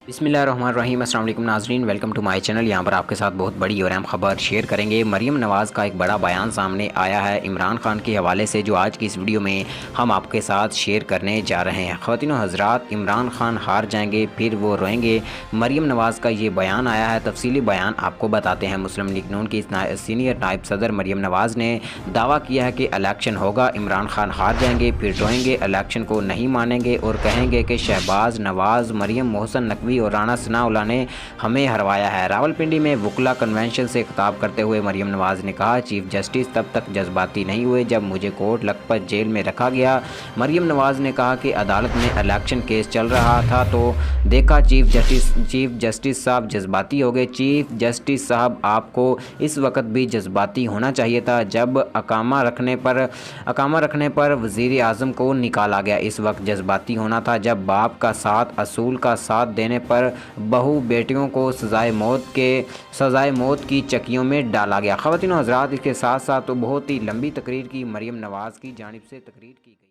बिस्मिल्लाहिर्रहमानिर्रहीम। अस्सलाम वालेकुम नाज़रीन, वेलकम टू माय चैनल। यहाँ पर आपके साथ बहुत बड़ी और अहम खबर शेयर करेंगे। मरीम नवाज़ का एक बड़ा बयान सामने आया है इमरान खान के हवाले से, जो आज की इस वीडियो में हम आपके साथ शेयर करने जा रहे हैं। ख़वातीन व हज़रात, इमरान खान हार जाएंगे फिर वो रोएंगे, मरीम नवाज़ का ये बयान आया है। तफसीली बयान आपको बताते हैं। मुस्लिम लीग नून की सीनियर नायब सदर मरीम नवाज़ ने दावा किया है कि इलेक्शन होगा, इमरान खान हार जाएंगे फिर रोएंगे, इलेक्शन को नहीं मानेंगे और कहेंगे कि शहबाज, नवाज़, मरीम, मोहसन नकवी और राना सनाउल्लाह ने हमें हरवाया है। रावलपिंडी में वकला कन्वेंशन से खिताब करते हुए मरीम नवाज़ ने कहा, चीफ जस्टिस तब तक जज्बाती नहीं हुए जब मुझे कोर्ट लखपत जेल में रखा गया। मरीम नवाज़ ने कहा कि अदालत में इलेक्शन केस चल रहा था तो देखा चीफ जस्टिस साहब जज्बाती हो गए। चीफ जस्टिस साहब, आपको इस वक्त भी जज्बाती होना चाहिए था जब अकामा रखने पर वज़ीर आज़म को निकाला गया। इस वक्त जज्बाती होना था जब बाप का साथ, असूल का साथ देने पर बहू बेटियों को सजाए मौत की चक्कियों में डाला गया। ख़वातीन व हज़रात, इसके साथ साथ तो बहुत ही लंबी तकरीर की मरीम नवाज़ की जानिब से तकरीर की गई।